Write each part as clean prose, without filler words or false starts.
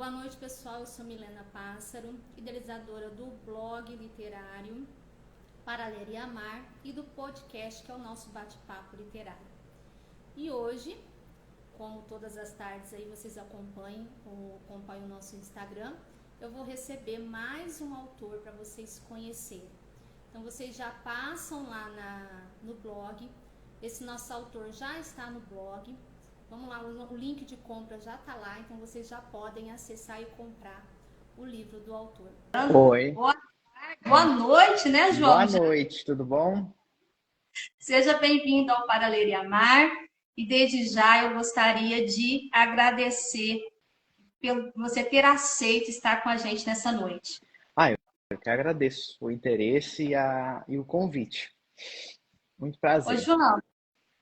Boa noite, pessoal. Eu sou Milena Pássaro, idealizadora do blog literário Para Ler e Amar e do podcast que é o nosso bate-papo literário. E hoje, como todas as tardes aí vocês acompanham o nosso Instagram, eu vou receber mais um autor para vocês conhecerem. Então vocês já passam lá no blog, esse nosso autor já está no blog. Vamos lá, o link de compra já está lá, então vocês já podem acessar e comprar o livro do autor. Oi. Boa noite, né, João? Boa noite, tudo bom? Seja bem-vindo ao Para Ler e Amar. E desde já eu gostaria de agradecer por você ter aceito estar com a gente nessa noite. Eu que agradeço o interesse e o convite. Muito prazer. Ô, João,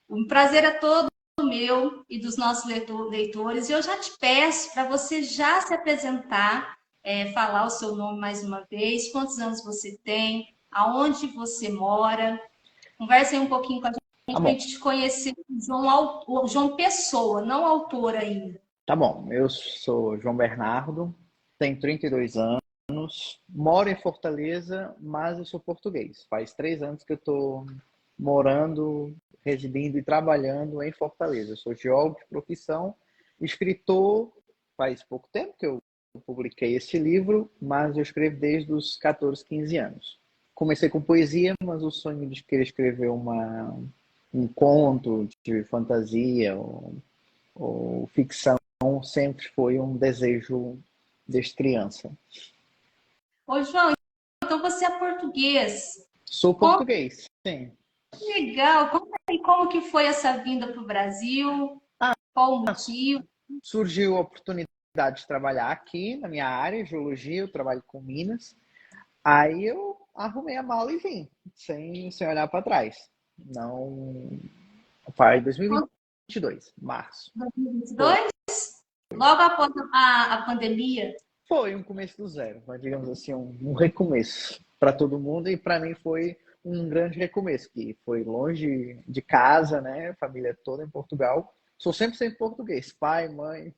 um prazer é todo meu e dos nossos leitores. E eu já te peço para você já se apresentar, falar o seu nome mais uma vez, quantos anos você tem, aonde você mora. Converse aí um pouquinho com a gente, para a gente te conhecer o João Pessoa, não autor ainda. Tá bom, eu sou João Bernardo, tenho 32 anos, moro em Fortaleza, mas eu sou português. Faz 3 anos que eu estou morando, residindo e trabalhando em Fortaleza. Eu sou geólogo de profissão, escritor, faz pouco tempo que eu publiquei esse livro, mas eu escrevo desde os 14, 15 anos. Comecei com poesia, mas o sonho de querer escrever um conto de fantasia ou ficção sempre foi um desejo desde criança. Ô, João, então você é português. Sou português, sim. Legal. Conta aí como que foi essa vinda para o Brasil, qual o motivo? Surgiu a oportunidade de trabalhar aqui na minha área, geologia, eu trabalho com minas. Aí eu arrumei a mala e vim, sem olhar para trás. Não. Foi 2022, março. 2022? Logo após a pandemia? Foi um começo do zero, mas digamos assim, um recomeço para todo mundo e para mim foi um grande recomeço, que foi longe de casa, né? Família toda em Portugal. Sou sempre português, pai, mãe,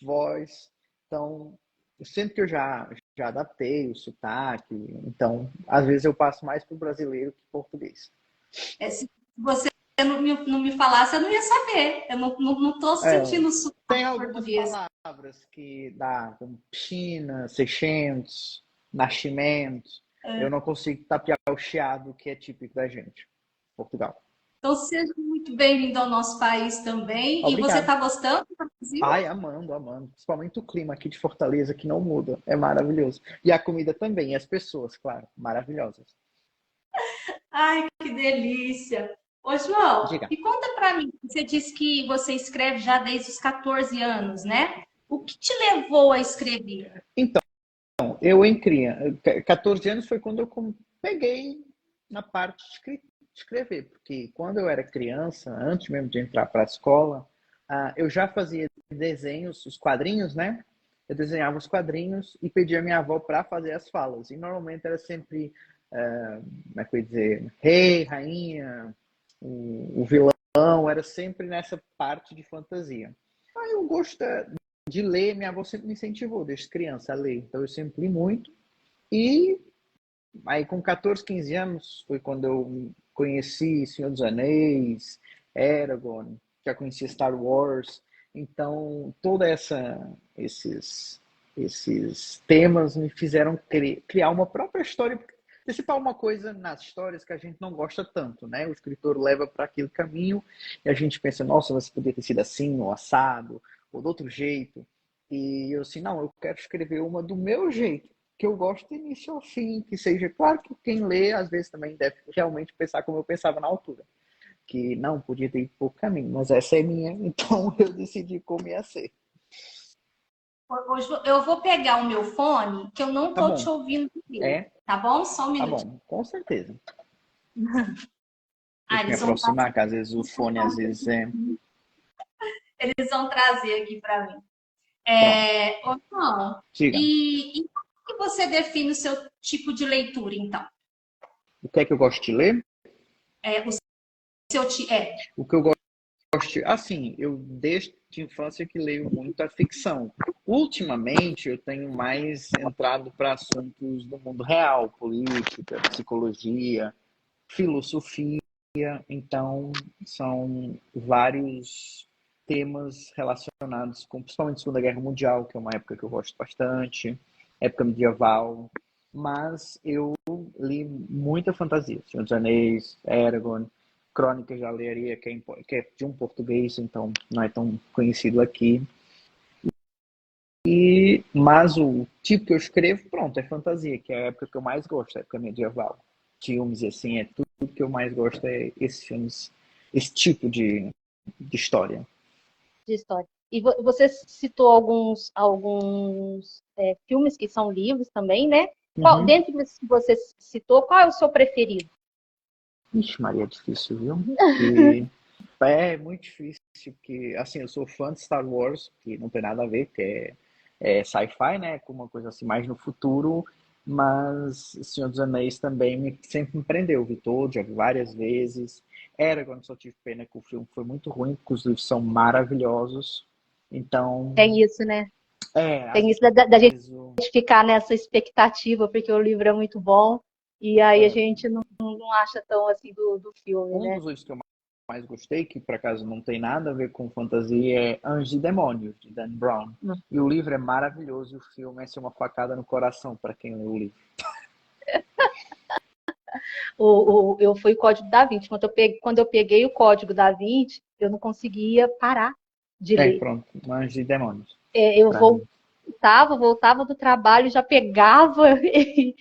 voz. Então, eu sempre que eu já adaptei o sotaque, então, às vezes eu passo mais para o brasileiro que português. Se você não me falasse, eu não ia saber. Eu não estou sentindo o sotaque tem algumas português. palavras que dá, como piscina, 600, nascimento. Eu não consigo tapear o chiado, que é típico da gente, Portugal. Então, seja muito bem-vindo ao nosso país também. Obrigado. E você está gostando do Brasil? Ai, amando. Principalmente o clima aqui de Fortaleza, que não muda. É maravilhoso. E a comida também, e as pessoas, claro, maravilhosas. Ai, que delícia! Ô, João, Diga. e conta para mim, você disse que você escreve já desde os 14 anos, né? O que te levou a escrever? Então, eu em criança, 14 anos foi quando eu peguei na parte de escrever, porque quando eu era criança, antes mesmo de entrar para a escola, eu já fazia desenhos, os quadrinhos, né? Eu desenhava os quadrinhos e pedia a minha avó para fazer as falas. E normalmente era sempre, como é que eu ia dizer, rei, rainha, o vilão, era sempre nessa parte de fantasia. Aí eu gosto de ler, minha avó sempre me incentivou desde criança a ler. Então eu sempre li muito. E aí com 14, 15 anos foi quando eu conheci Senhor dos Anéis, Eragon, já conhecia Star Wars. Então toda esses temas me fizeram criar uma própria história, antecipar uma coisa nas histórias que a gente não gosta tanto, né? O escritor leva para aquele caminho e a gente pensa, nossa, você poderia ter sido assim, ou assado, ou de outro jeito. E eu assim, não, eu quero escrever uma do meu jeito, que eu gosto do início ao fim, que seja, claro que quem lê às vezes também deve realmente pensar como eu pensava na altura, que não, podia ter ido por caminho, mas essa é minha, então eu decidi como ia ser. Eu vou pegar o meu fone, que eu não estou te ouvindo direito. Tá bom? Só um minuto. Tá bom, com certeza. Deixa eu me aproximar, que às vezes o fone, às vezes é... Eles vão trazer aqui para mim. João, e como que você define o seu tipo de leitura, então? O que é que eu gosto de ler? O que eu gosto... Assim, eu desde a infância que leio muito a ficção. Ultimamente, eu tenho mais entrado para assuntos do mundo real, política, psicologia, filosofia. Então, são vários temas relacionados com, principalmente a Segunda Guerra Mundial, que é uma época que eu gosto bastante, época medieval. Mas eu li muita fantasia. Senhor dos Anéis, Eragon, Crônicas de Alearia, que é de um português, então não é tão conhecido aqui. Mas o tipo que eu escrevo, pronto, é fantasia, que é a época que eu mais gosto, a época medieval. Filmes, assim, é tudo que eu mais gosto, é esses filmes, esse tipo de história. De história. E você citou alguns filmes que são livros também, né? Uhum. Dentre os que você citou, qual é o seu preferido? Ixi, Maria, é difícil, viu? Porque é muito difícil, porque, assim, eu sou fã de Star Wars, que não tem nada a ver, que é sci-fi, né? Com uma coisa assim mais no futuro, mas Senhor dos Anéis também sempre me prendeu, vi todo, já vi várias vezes. Eragon, só tive pena que o filme foi muito ruim, porque os livros são maravilhosos. Então, Tem isso, né? às Tem isso da gente vezes ficar nessa expectativa, porque o livro é muito bom, e aí a é, gente não acha tão assim do filme, um né? dos livros que eu mais gostei, que por acaso não tem nada a ver com fantasia, é Anjos e Demônios, de Dan Brown. E o livro é maravilhoso e o filme é assim, uma facada no coração para quem lê o livro. Eu fui o Código da Vinci. Quando eu peguei o Código da Vinci, eu não conseguia parar de ler. Pronto, Anjos e Demônios. Eu voltava do trabalho, já pegava e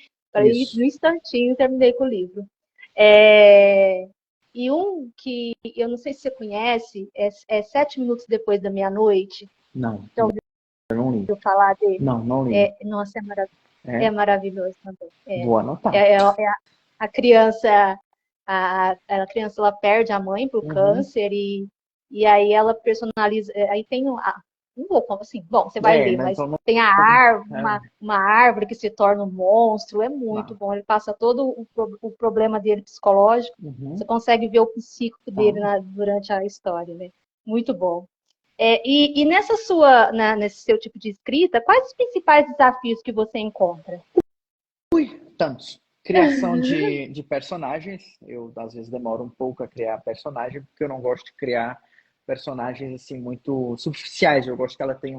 no instantinho terminei com o livro. E um que eu não sei se você conhece, é 7 minutos depois da meia-noite. Não, Então, eu não li. eu falar dele. Não li. Nossa, é maravilhoso também. Vou anotar. A criança, a criança ela perde a mãe pro câncer e aí ela personaliza. Aí tem um pouco assim, bom, você vai ler, né, mas então tem a árvore, uma árvore que se torna um monstro, é muito não. bom. Ele passa todo o problema dele psicológico, você consegue ver o psíquico dele durante a história, né? Muito bom. E nesse seu tipo de escrita, quais os principais desafios que você encontra? Tantos. Criação de personagens. Eu, às vezes, demoro um pouco a criar personagem, porque eu não gosto de criar personagens assim muito superficiais. Eu gosto que ela tenha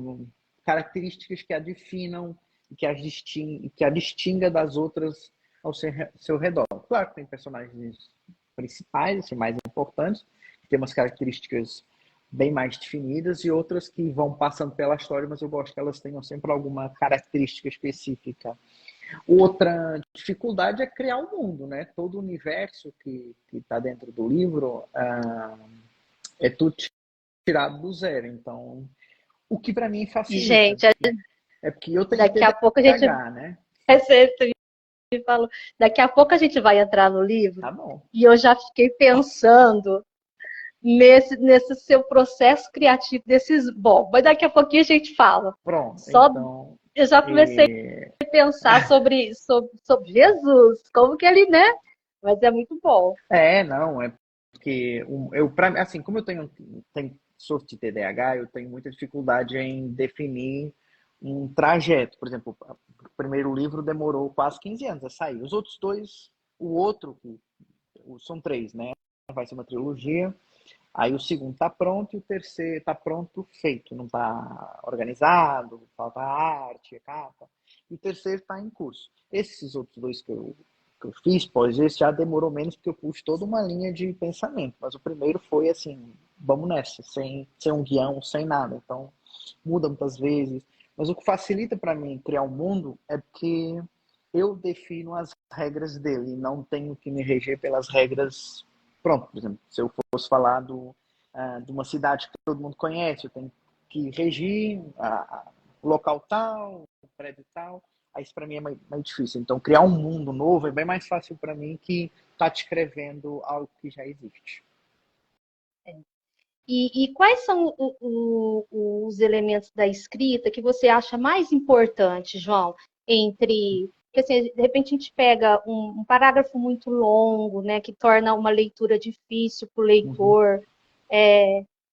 características que a definam e que a distinga das outras ao seu redor. Claro que tem personagens principais, assim, mais importantes, que têm umas características bem mais definidas e outras que vão passando pela história, mas eu gosto que elas tenham sempre alguma característica específica. Outra dificuldade é criar o mundo, né? Todo o universo que está dentro do livro é tudo tirado do zero. Então, o que para mim facilita. Gente, é porque eu tenho daqui que a pouco a gente né? Você falou, daqui a pouco a gente vai entrar no livro. Tá bom. E eu já fiquei pensando nesse seu processo criativo desses. Bom, mas daqui a pouquinho a gente fala. Pronto. Então, eu já comecei a pensar sobre Jesus, como que ele, né? Mas é muito bom. Não, é porque assim, como eu tenho sou de TDAH, eu tenho muita dificuldade em definir um trajeto. Por exemplo, o primeiro livro demorou quase 15 anos a sair. Os outros dois, são 3, né? Vai ser uma trilogia. Aí o segundo está pronto e o terceiro está pronto, feito. Não está organizado, falta a arte, a capa. E o terceiro está em curso. Esses outros dois que eu fiz, esse já demorou menos porque eu pus toda uma linha de pensamento. Mas o primeiro foi assim, vamos nessa, sem um guião, sem nada. Então, muda muitas vezes. Mas o que facilita para mim criar um mundo é porque eu defino as regras dele. Não tenho que me reger pelas regras. Pronto, por exemplo, se eu fosse falar de uma cidade que todo mundo conhece, eu tenho que regir o local tal, o prédio tal. Aí isso para mim é mais difícil. Então, criar um mundo novo é bem mais fácil para mim que tá descrevendo algo que já existe. E quais são os elementos da escrita que você acha mais importante, João? Porque assim, de repente a gente pega um parágrafo muito longo, né, que torna uma leitura difícil para o leitor.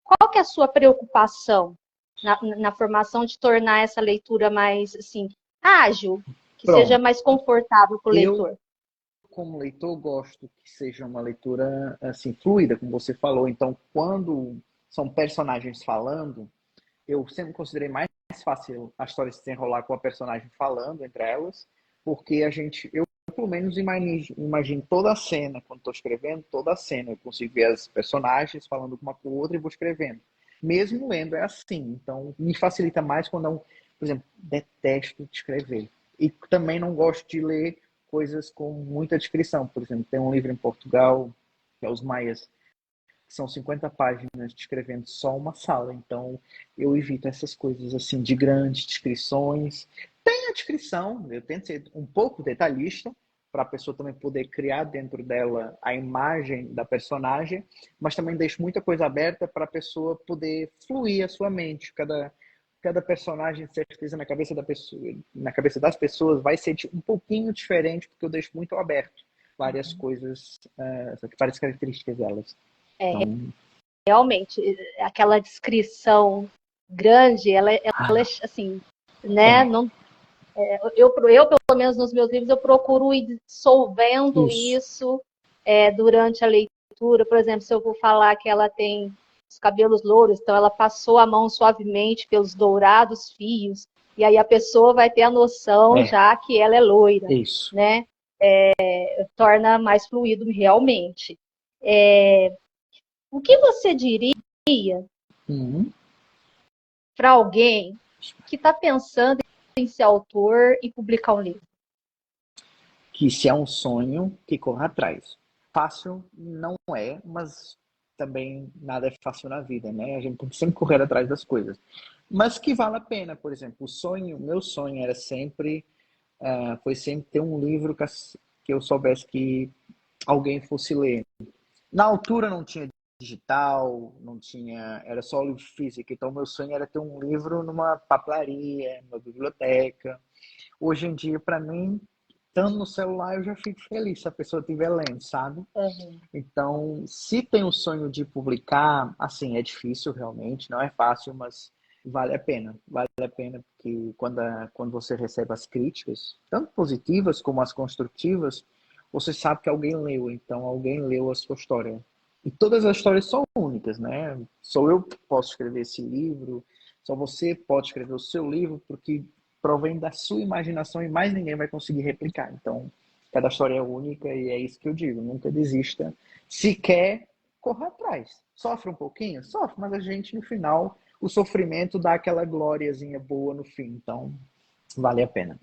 Qual que é a sua preocupação na formação de tornar essa leitura mais, assim, ágil, que Pronto. seja mais confortável para o leitor? Como leitor, gosto que seja uma leitura, assim, fluida, como você falou. Então, quando são personagens falando, eu sempre considerei mais fácil a história se desenrolar com a personagem falando entre elas, porque eu pelo menos imagino toda a cena, quando estou escrevendo, toda a cena. Eu consigo ver as personagens falando uma com a outra e vou escrevendo. Mesmo lendo é assim, então me facilita mais quando eu, por exemplo, detesto de escrever. E também não gosto de ler coisas com muita descrição. Por exemplo, tem um livro em Portugal, que é Os Maias, que são 50 páginas descrevendo só uma sala. Então, eu evito essas coisas assim de grandes descrições. Tem a descrição, eu tento ser um pouco detalhista, para a pessoa também poder criar dentro dela a imagem da personagem, mas também deixo muita coisa aberta para a pessoa poder fluir a sua mente. Cada personagem, certeza, na cabeça da pessoa, na cabeça das pessoas, vai ser um pouquinho diferente, porque eu deixo muito aberto várias coisas, várias características delas. Então, Realmente, aquela descrição grande, ela é assim, né? Não, eu, pelo menos nos meus livros, eu procuro ir dissolvendo isso durante a leitura. Por exemplo, se eu vou falar que ela tem os cabelos louros, então ela passou a mão suavemente pelos dourados fios, e aí a pessoa vai ter a noção já que ela é loira, isso. né? Torna mais fluido realmente. O que você diria para alguém que está pensando em ser autor e publicar um livro? Que se é um sonho, que corra atrás. Fácil não é, mas também nada é fácil na vida, né? A gente tem que sempre correr atrás das coisas. Mas que vale a pena, por exemplo, meu sonho era sempre, foi sempre ter um livro que eu soubesse que alguém fosse ler. Na altura não tinha digital, não tinha, era só livro físico, então meu sonho era ter um livro numa papelaria, numa biblioteca. Hoje em dia, para mim, estando no celular, eu já fico feliz se a pessoa estiver lendo, sabe? Então, se tem o sonho de publicar, assim, é difícil realmente, não é fácil, mas vale a pena. Vale a pena porque quando você recebe as críticas, tanto positivas como as construtivas, você sabe que alguém leu, então alguém leu a sua história. E todas as histórias são únicas, né? Só eu posso escrever esse livro, só você pode escrever o seu livro, porque provém da sua imaginação e mais ninguém vai conseguir replicar. Então, cada história é única e é isso que eu digo. Nunca desista. Se quer, corra atrás. Sofre um pouquinho? Sofre, mas a gente, no final, o sofrimento dá aquela glóriazinha boa no fim. Então, vale a pena.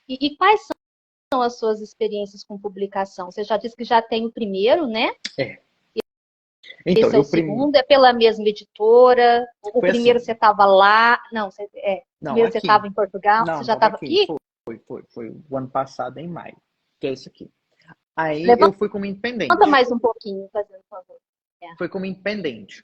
E quais são as suas experiências com publicação? Você já disse que já tem o primeiro, né? Então, esse é o segundo, é pela mesma editora? O primeiro assim. Você estava lá? Não, primeiro você estava em Portugal? Não, você já estava aqui? Foi o ano passado, em maio, que é esse aqui. Aí eu fui como independente. Conta mais um pouquinho, fazendo favor. Foi como independente.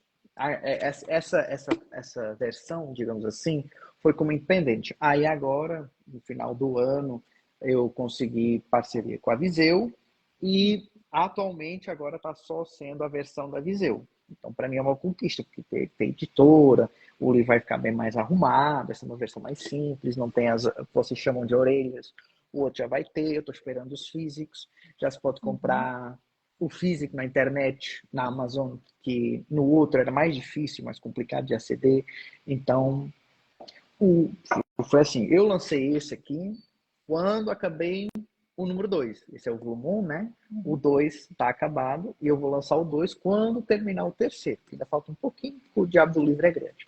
Essa versão, digamos assim, foi como independente. Aí agora, no final do ano, eu consegui parceria com a Viseu e atualmente agora está só sendo a versão da Viseu. Então, para mim é uma conquista, porque tem editora, o livro vai ficar bem mais arrumado, essa é uma versão mais simples, não tem as que vocês chamam de orelhas, o outro já vai ter, eu estou esperando os físicos, já se pode comprar o físico na internet, na Amazon, que no outro era mais difícil, mais complicado de aceder. Então, foi assim, eu lancei esse aqui quando acabei o número 2. Esse é o volume 1, né? O 2 está acabado e eu vou lançar o 2 quando terminar o terceiro. Ainda falta um pouquinho, porque o diabo do livro é grande.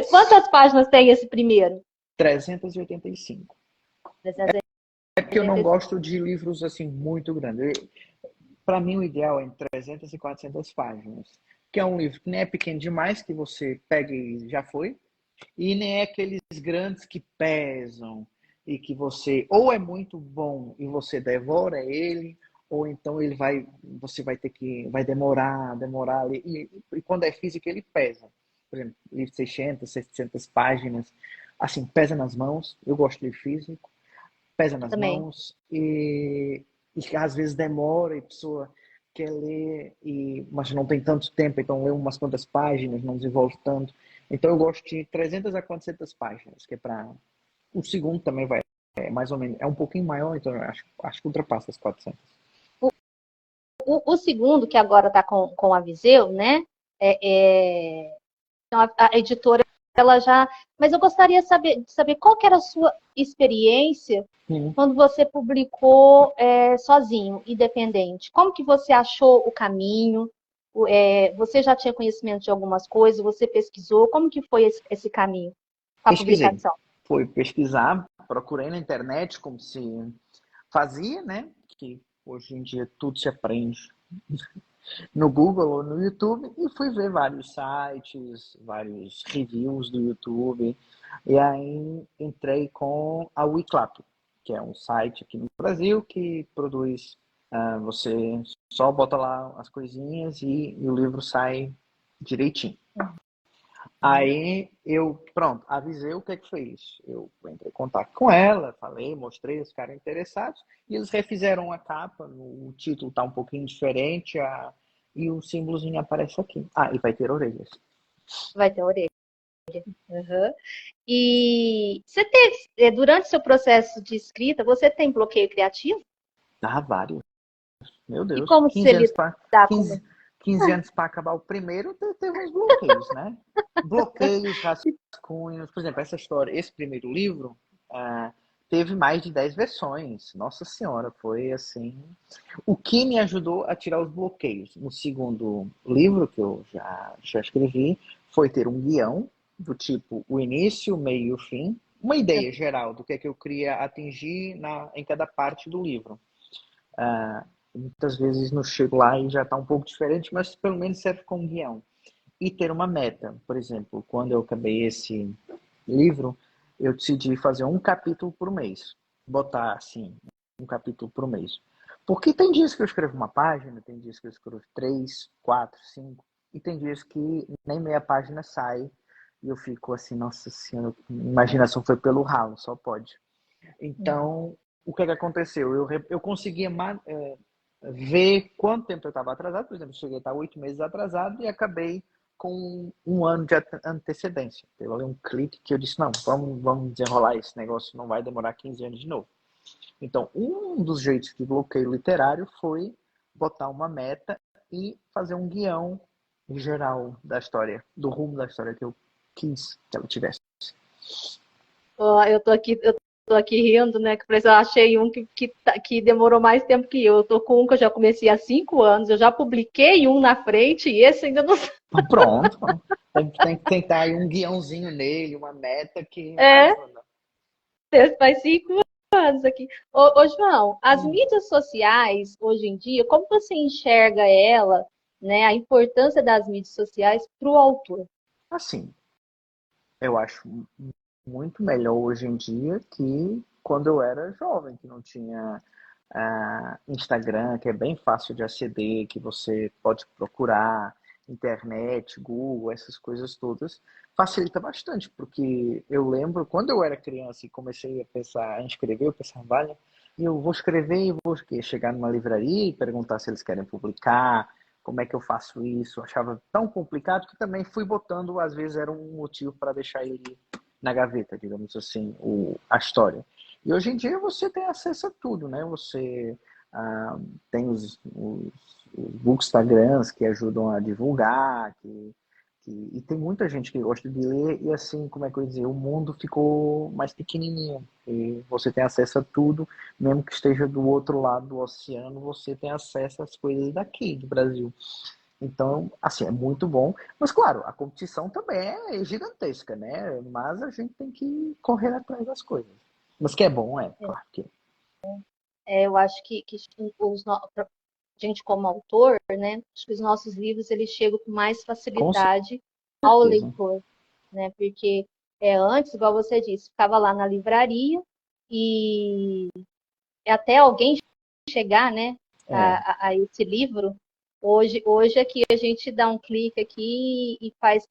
Quantas páginas tem esse primeiro? 385. É porque eu não gosto de livros assim muito grandes. Para mim, o ideal é entre 300 e 400 páginas. Que é um livro que nem é pequeno demais, que você pega e já foi. E nem é aqueles grandes que pesam e que você ou é muito bom e você devora ele, ou então você vai ter que, vai demorar ali. E quando é físico, ele pesa. Por exemplo, livro de 600, 700 páginas, assim, pesa nas mãos. Eu gosto de livro físico. Pesa nas mãos e às vezes demora e a pessoa quer ler, mas não tem tanto tempo, então lê umas quantas páginas, não desenvolve tanto. Então eu gosto de 300 a 400 páginas, que é para... O segundo também vai, mais ou menos, é um pouquinho maior, então eu acho que ultrapassa as 400. O segundo, que agora está com a Viseu, né? Então a editora, ela já... Mas eu gostaria de saber qual que era a sua experiência quando você publicou sozinho, independente. Como que você achou o caminho? Você já tinha conhecimento de algumas coisas? Você pesquisou? Como que foi esse caminho para a Pesquisei. publicação? Foi pesquisar, procurei na internet como se fazia, né? Que hoje em dia tudo se aprende no Google ou no YouTube, e fui ver vários sites, vários reviews do YouTube, e aí entrei com a Wiclap, que é um site aqui no Brasil que produz, você só bota lá as coisinhas e o livro sai direitinho. Aí pronto, avisei o que é que foi isso. Eu entrei em contato com ela, falei, mostrei, os caras interessados, e eles refizeram a capa, o título tá um pouquinho diferente, e o símbolozinho aparece aqui. E vai ter orelhas. Vai ter orelha. Uhum. E você teve, durante seu processo de escrita, você tem bloqueio criativo? Vários. Meu E Deus, como você 15 anos lidar para com 15 anos para acabar o primeiro, teve uns bloqueios, né? Bloqueios, rascunhos. Por exemplo, essa história, esse primeiro livro, teve mais de 10 versões. Nossa Senhora, foi assim. O que me ajudou a tirar os bloqueios no segundo livro, que eu já escrevi, foi ter um guião do tipo o início, o meio e o fim. Uma ideia geral do que é que eu queria atingir em cada parte do livro. Muitas vezes não chego lá e já está um pouco diferente, mas pelo menos serve como guião. E ter uma meta. Por exemplo, quando eu acabei esse livro, eu decidi fazer um capítulo por mês. Botar assim, um capítulo por mês. Porque tem dias que eu escrevo uma página, tem dias que eu escrevo 3, 4, 5, e tem dias que nem meia página sai, e eu fico assim, nossa senhora, imaginação foi pelo ralo, só pode. Então, o que é que aconteceu? Eu conseguia ver quanto tempo eu estava atrasado. Por exemplo, eu cheguei a estar 8 meses atrasado e acabei com um ano de antecedência. Teve ali um clique que eu disse, não, vamos desenrolar esse negócio, não vai demorar 15 anos de novo. Então, um dos jeitos de bloqueio literário foi botar uma meta e fazer um guião geral da história, do rumo da história que eu quis que ela tivesse. Eu tô aqui rindo, né? Que eu achei um que demorou mais tempo que eu. Eu tô com um que eu já comecei há 5 anos, eu já publiquei um na frente e esse ainda não. Pronto. Tem que tentar aí um guiãozinho nele, uma meta que ajuda. Faz 5 anos aqui. Ô, João, as mídias sociais, hoje em dia, como você enxerga ela, né? A importância das mídias sociais para o autor? Assim, eu acho muito melhor hoje em dia que quando eu era jovem, que não tinha Instagram, que é bem fácil de aceder, que você pode procurar, internet, Google, essas coisas todas, facilita bastante, porque eu lembro, quando eu era criança e comecei a pensar em escrever, eu pensava, vale, eu vou escrever e vou chegar numa livraria e perguntar se eles querem publicar, como é que eu faço isso? Eu achava tão complicado que também fui botando, às vezes era um motivo para deixar ele na gaveta, digamos assim, a história. E hoje em dia você tem acesso a tudo, né? Você tem os bookstagrams que ajudam a divulgar, e tem muita gente que gosta de ler, e assim, como é que eu ia dizer, o mundo ficou mais pequenininho, e você tem acesso a tudo, mesmo que esteja do outro lado do oceano, você tem acesso às coisas daqui, do Brasil. Então, assim, é muito bom. Mas, claro, a competição também é gigantesca, né? Mas a gente tem que correr atrás das coisas. Mas que é bom, claro que Eu acho que pra gente como autor, né? Acho que os nossos livros eles chegam com mais com facilidade ao certeza. leitor, né? Porque antes, igual você disse, ficava lá na livraria e até alguém chegar, né, a esse livro. Hoje aqui a gente dá um clique aqui e faz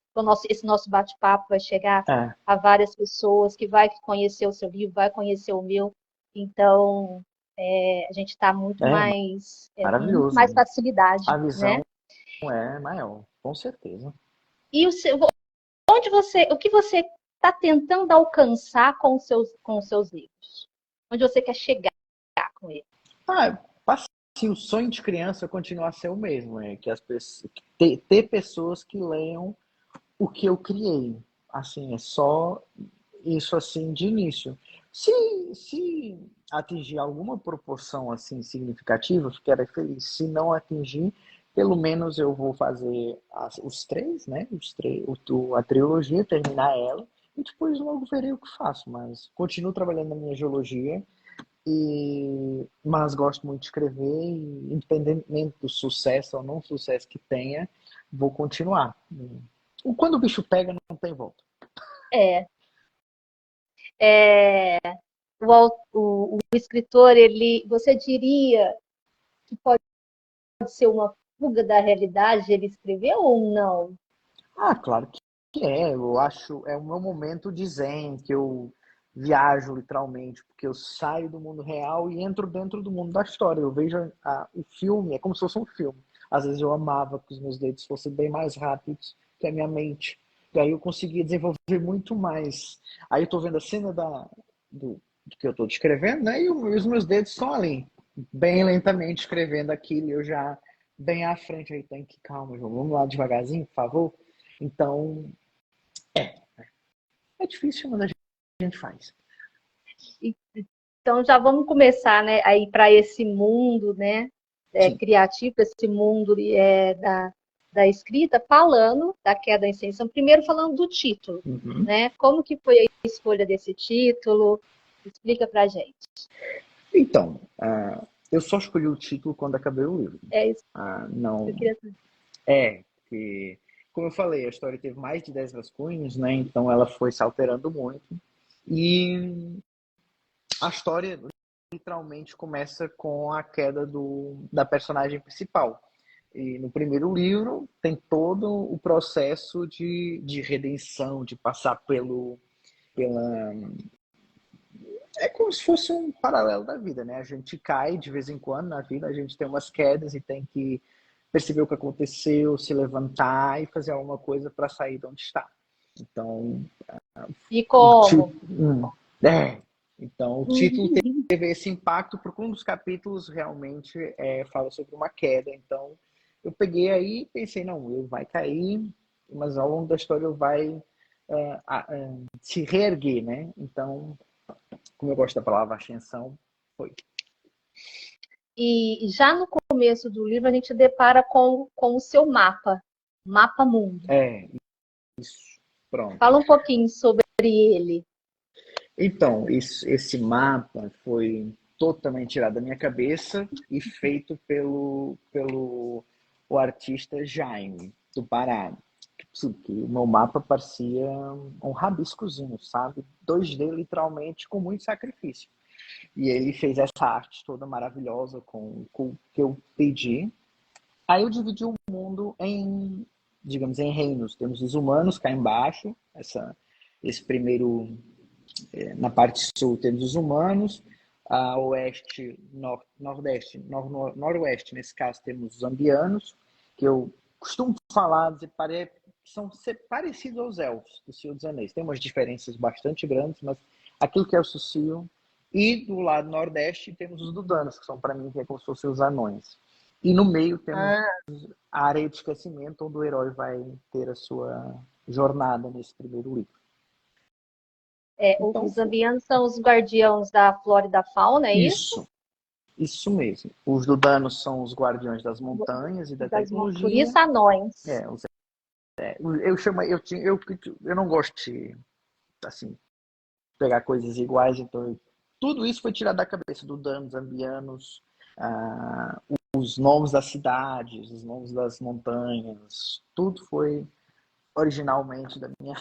esse nosso bate-papo vai chegar a várias pessoas que vai conhecer o seu livro, vai conhecer o meu. Então, a gente está muito maravilhoso, mais né? facilidade, A né? visão é maior, com certeza. E o que você está tentando alcançar com os seus livros? Onde você quer chegar com ele? Se o sonho de criança continuar a ser o mesmo, é que as pessoas, ter pessoas que leiam o que eu criei. Assim, é só isso assim de início. Se atingir alguma proporção assim significativa, eu ficarei feliz. Se não atingir, pelo menos eu vou fazer os três, né? A trilogia, terminar ela, e depois logo verei o que faço. Mas continuo trabalhando na minha geologia, mas gosto muito de escrever, e independentemente do sucesso ou não sucesso que tenha, vou continuar. Quando o bicho pega, não tem volta. O escritor, você diria que pode ser uma fuga da realidade ele escreveu ou não? Claro que é. Eu acho, é o meu momento de zen, que eu viajo literalmente, porque eu saio do mundo real e entro dentro do mundo da história. Eu vejo o filme, é como se fosse um filme. Às vezes eu amava que os meus dedos fossem bem mais rápidos que a minha mente. E aí eu conseguia desenvolver muito mais. Aí eu tô vendo a cena do que eu tô descrevendo, né? E os meus dedos estão ali, bem lentamente escrevendo aquilo, e eu já bem à frente. Aí tem que, calma, João, vamos lá devagarzinho, por favor. Então, é difícil, mas a gente faz. Então já vamos começar, né, aí para esse mundo, né, criativo, esse mundo da escrita, falando da Queda em Ascensão. Primeiro falando do título, né? Como que foi a escolha desse título? Explica pra gente. Então, eu só escolhi o título quando acabei o livro. É isso. Não. Eu queria saber. Que, como eu falei, a história teve mais de 10 rascunhos, né? Então ela foi se alterando muito. E a história literalmente começa com a queda da personagem principal. E no primeiro livro tem todo o processo de redenção, de passar pela... É como se fosse um paralelo da vida, né? A gente cai de vez em quando na vida, a gente tem umas quedas e tem que perceber o que aconteceu, se levantar e fazer alguma coisa para sair de onde está. Então, e como? Então o título teve esse impacto, porque um dos capítulos realmente fala sobre uma queda. Então eu peguei aí e pensei, não, ele vai cair, mas ao longo da história ele vai se reerguer, né? Então, como eu gosto da palavra ascensão, foi. E já no começo do livro a gente depara com o seu mapa mundo. Isso, pronto. Fala um pouquinho sobre ele. Então, esse mapa foi totalmente tirado da minha cabeça e feito pelo o artista Jaime, do Pará. Que o meu mapa parecia um rabiscozinho, sabe? 2D, literalmente, com muito sacrifício. E ele fez essa arte toda maravilhosa com o que eu pedi. Aí eu dividi o mundo em, digamos, em reinos. Temos os humanos cá embaixo, esse primeiro... Na parte sul temos os humanos, a oeste, nordeste, noroeste, nesse caso, temos os ambianos, que eu costumo falar, são parecidos aos elfos do Senhor dos Anéis. Tem umas diferenças bastante grandes, mas aquilo que é o Sucio. E do lado nordeste temos os Dudanos, que são para mim que é como se fossem os anões. E no meio temos a areia de esquecimento, onde o herói vai ter a sua jornada nesse primeiro livro. Então, os ambianos são os guardiões da flora e da fauna, é isso? Isso mesmo. Os Dudanos são os guardiões das montanhas e da tecnologia. Por isso, anões. Eu não gosto de assim, pegar coisas iguais, então tudo isso foi tirado da cabeça. Dudanos, ambianos, os nomes das cidades, os nomes das montanhas, tudo foi originalmente da minha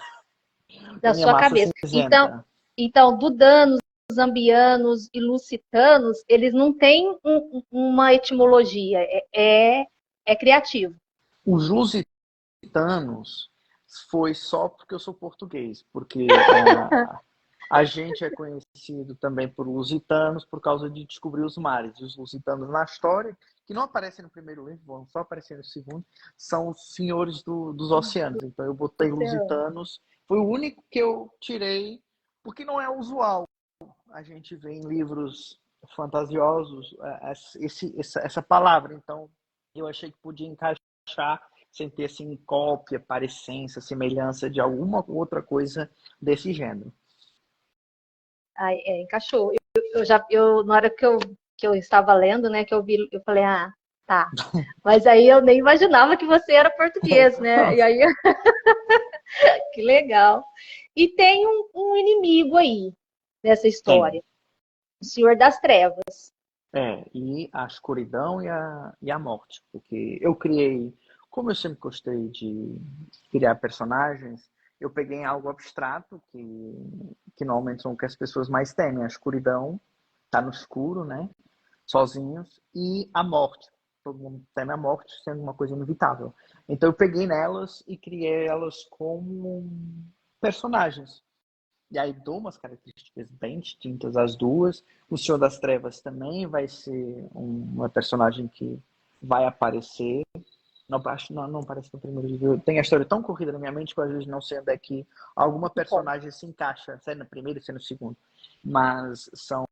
sua cabeça. Então, Dudanos, Zambianos e Lusitanos, eles não têm uma etimologia, é criativo. Os lusitanos foi só porque eu sou português, porque A gente é conhecido também por lusitanos por causa de descobrir os mares. E os lusitanos na história, que não aparecem no primeiro livro, vão só aparecer no segundo, são os senhores dos oceanos. Então eu botei lusitanos. Foi o único que eu tirei, porque não é usual. A gente vê em livros fantasiosos essa palavra. Então eu achei que podia encaixar sem ter assim cópia, parecência, semelhança de alguma outra coisa desse gênero. Encaixou. Na hora que eu estava lendo, né, que eu vi, eu falei, tá. Mas aí eu nem imaginava que você era português, né? E aí, que legal. E tem um inimigo aí nessa história, o Senhor das Trevas. E a escuridão e a morte. Porque eu criei, como eu sempre gostei de criar personagens, eu peguei algo abstrato, que normalmente são o que as pessoas mais temem. A escuridão, tá no escuro, né? Sozinhos, e a morte. Todo mundo teme a morte sendo uma coisa inevitável. Então eu peguei nelas e criei elas como personagens. E aí dou umas características bem distintas às duas. O Senhor das Trevas também vai ser uma personagem que vai aparecer. Não, acho, não aparece no primeiro livro. Tem a história tão corrida na minha mente que eu às vezes não sei onde é que alguma personagem se encaixa, se é no primeiro e se é no segundo. Mas são...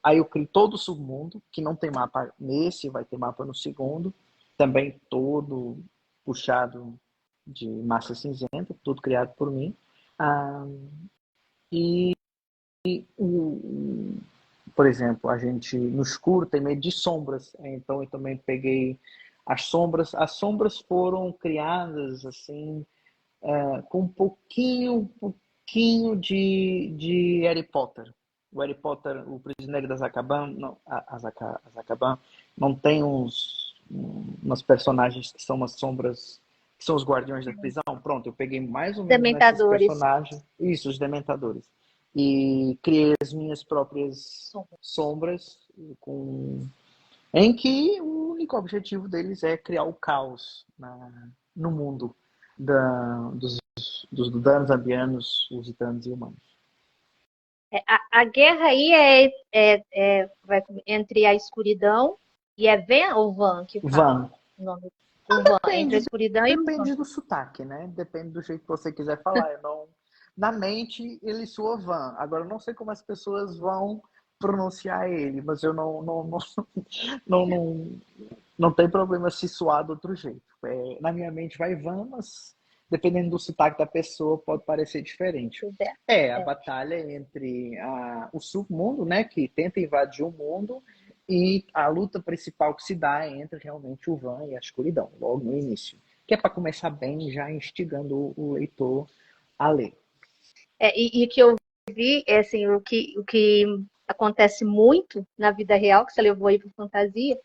Aí eu crio todo o submundo, que não tem mapa nesse, vai ter mapa no segundo. Também todo puxado de massa cinzenta, tudo criado por mim. Por exemplo, a gente no escuro tem medo de sombras, então eu também peguei as sombras. As sombras foram criadas assim, com um pouquinho de Harry Potter. O Harry Potter, o Prisioneiro de Azkaban, não, Azkaban, não tem umas personagens que são umas sombras, que são os guardiões da prisão. Pronto, eu peguei mais ou menos nesses personagens. Isso, os dementadores. E criei as minhas próprias sombras, em que o único objetivo deles é criar o caos no mundo dos danos lusitanos e humanos. A guerra aí vai entre a escuridão e Ven ou Van que fala? Van. Entre a escuridão e o Van. Depende do sotaque, né? Depende do jeito que você quiser falar. Na mente, ele soa Van. Agora, eu não sei como as pessoas vão pronunciar ele, mas eu não tem problema se soar de outro jeito. Na minha mente vai Van, mas dependendo do sotaque da pessoa, pode parecer diferente. A batalha entre o submundo, né, que tenta invadir o mundo, e a luta principal que se dá é entre realmente o Van e a escuridão, logo no início. Que é para começar bem, já instigando o leitor a ler. E que eu vi, assim, o que acontece muito na vida real, que você levou aí para fantasia,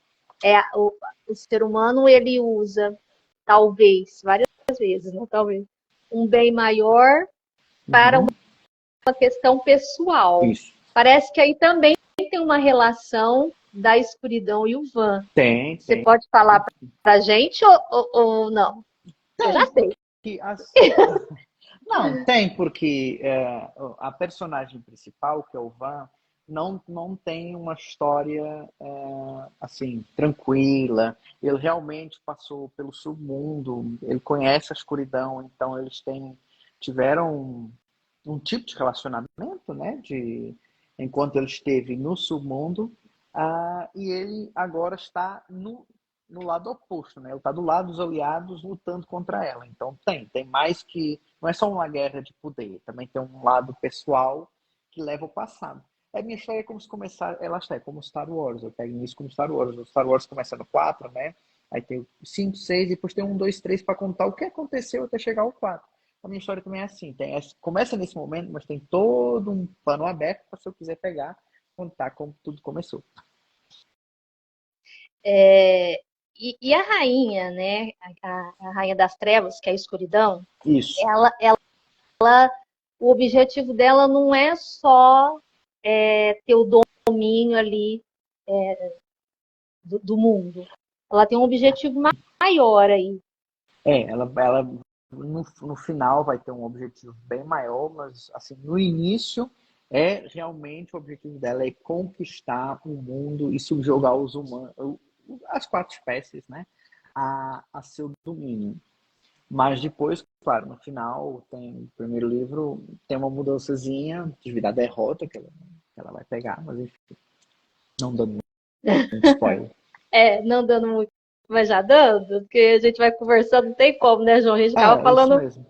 o ser humano, ele usa, talvez, várias vezes, não talvez, um bem maior para uma questão pessoal. Isso. Parece que aí também tem uma relação da escuridão e o Van. Tem. Você pode falar pra gente ou não? Eu já sei. Não, tem, porque a personagem principal, que é o Van, não tem uma história assim, tranquila. Ele realmente passou pelo submundo, ele conhece a escuridão, então eles tiveram um tipo de relacionamento, né, enquanto ele esteve no submundo, e ele agora está no lado oposto, né? Ele está do lado dos aliados lutando contra ela. Então tem mais que... Não é só uma guerra de poder, também tem um lado pessoal que leva ao passado. A minha história é como se começar, é como Star Wars, eu pego isso como Star Wars. O Star Wars começa no 4, né? Aí tem o 5, 6, e depois tem 1, 2, 3 para contar o que aconteceu até chegar ao 4. A minha história também é assim, começa nesse momento, mas tem todo um pano aberto para, se eu quiser pegar, contar como tudo começou. E a rainha, né? A rainha das trevas, que é a escuridão. Isso. O objetivo dela não é só ter o domínio ali do mundo. Ela tem um objetivo maior aí. Ela no final vai ter um objetivo bem maior, mas assim, no início realmente o objetivo dela é conquistar o mundo e subjugar os humanos, as 4 espécies, né, a seu domínio. Mas depois, claro, no final, o primeiro livro tem uma mudançazinha devido à derrota que ela vai pegar, mas enfim, não dando muito spoiler. Não dando muito, mas já dando, porque a gente vai conversando, não tem como, né, João? A gente acaba É, isso falando mesmo.